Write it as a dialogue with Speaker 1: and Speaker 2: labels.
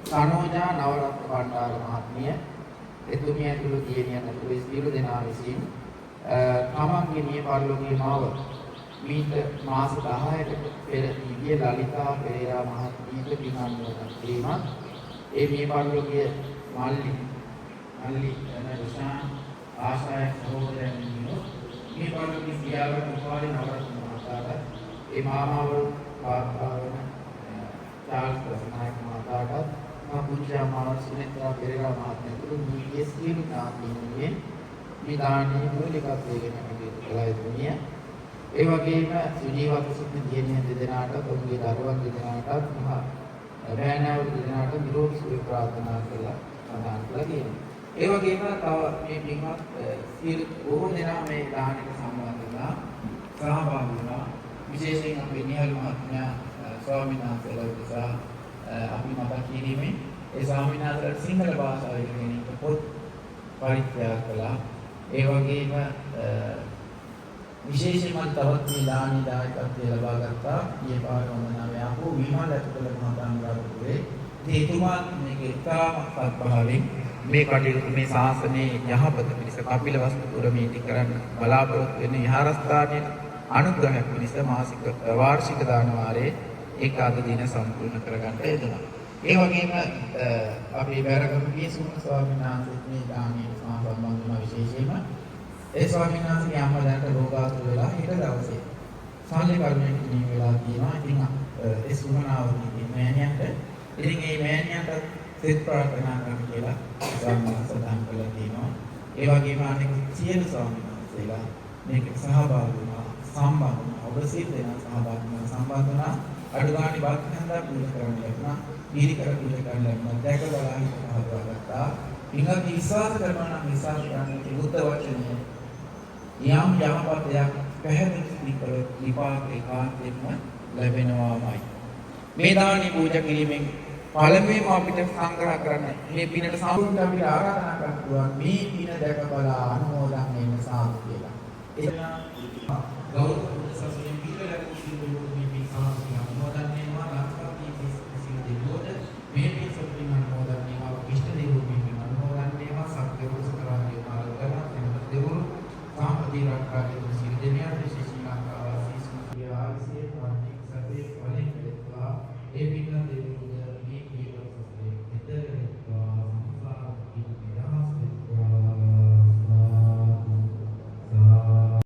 Speaker 1: සනෝජා නවරත්න බණ්ඩාර මහත්මිය එතුමිය ඇතුළු දියණියන් ඇතුළු සියලු දෙනා විසින් තමන්ගේ මිය පරලෝකීය මාව මීට මාස 10කට පෙර දිව්‍ය ලලිතා පෙරේරා මහත්මියට පින් අනුමෝදන් කිරීමත් ඒ මිය පරලෝකීය මල්ලි එනරුෂාන් ආශාය සහෝදරයන් මිය පරලෝකීය පියාණන් උපාලි නවරත්න මහතාට ඒ මාමාවරු පාත්‍රාවන චාල්ස් ප්‍රසනායක මහතාට පුංචා මාව සුනිත්‍රා පෙරේරා මහත්මියතුළු මේ සියලු ඥාතීන්ගේ මේ දානීය මූලිකත්වයෙන් කළා යුතුය. ඒ වගේම සුජීවත්ව සිටින දියණියන් දෙදෙනාට ඔවුන්ගේ දරුවන් දෙදෙනාට මහා බෑනවරු දෙදෙනාට නිරෝගී සුවය ප්‍රාර්ථනා කළා සඳහන් කළා කියනවා. ඒ වගේම තව මේ පින්වත් සියලු බොහෝ දෙනා මේ දානයට සම්බන්ධ වෙලා සහභාගී වුණා. විශේෂයෙන් අපේ නිහල් මහත්මයා ස්වාමීන් වහන්සේලා උදෙසා අපි මතක් කිරීමේ ඒ ස්වාමීන් වහන්සේලාට සිංහල භාෂාව ඉගෙන පොත් පරිත්‍යාග කළා. ඒ වගේම විශේෂයෙන්ම තවත් මේ දානි දායකත්වය ලබා ගත්තා. ඊයේ පාර වන්දනාවේ ආපු විමල් ඇතුළත මහතාංගාරපුරේ එතුමා මේක ඉතාමත් සත්භාවයෙන් මේ කටයුතු මේ ශාසනයේ යහපත පිණිස කපිලවස්තු පුරමේදී කරන්න බලාපොරොත්තු වෙන විහාරස්ථානයේ අනුග්‍රහයක් පිණිස මාසික වාර්ෂික දාන වාරයේ ඒකාද දින සම්පූර්ණ කරගන්න යෙදුණා. ඒ වගේම අපේ බැරගමුගේ සුමන ස්වාමීන් වහන්සේත් මේ දානයේ සම්බන්ධ වුණා විශේෂයෙන්ම ඒ ස්වාමීන් වහන්සේගේ අම්මා දැනට රෝගාතුර වෙලා හෙට දවසේ සාල්ලි කර්මයකට නිය වෙලා තියෙනවා. ඉතින් ඒ සුමනාවගේ මෑණියන්ට ඉතින් මේ මෑණියන්ට සෙත් ප්‍රාර්ථනා කරන්න කියලා ස්වාමීන් වහන්සේ සඳහන් කළා තියෙනවා. ඒ වගේම අනෙක් සියලු ස්වාමීන් වහන්සේලා මේකට සහභාගී වුණා, සම්බන්ධ වුණා. ඔබ සියලු දෙනා සහභාගී වුණා, සම්බන්ධ වුණා. අඩුගානේ බක්හන්දා පූජා කරන්න ලැබුණා. දීර්ඝ පූජා කරන්න ලැබුණා. දැකලා හිත පහදවාගත්තා. ඉංග්‍රීසි විශ්වාස කරනවා නම් විශ්වාස කරන්නේ බුද්ධ වචනය. යම් යමපතයක් පැහැදිලි කර විපාක ඒකාන්තයෙන්ම ලැබෙනවාමයි. මේ දානි පූජා කිරීමෙන් පළමුවෙන්ම අපිට සංග්‍රහ කරන්න මේ පිනට සම්පූර්ණ අපිට ආරාධනා කරනවා මේ පින දැක බලා අනුමෝදන් වෙන්න සාදු කියලා. ඒ ගෞරව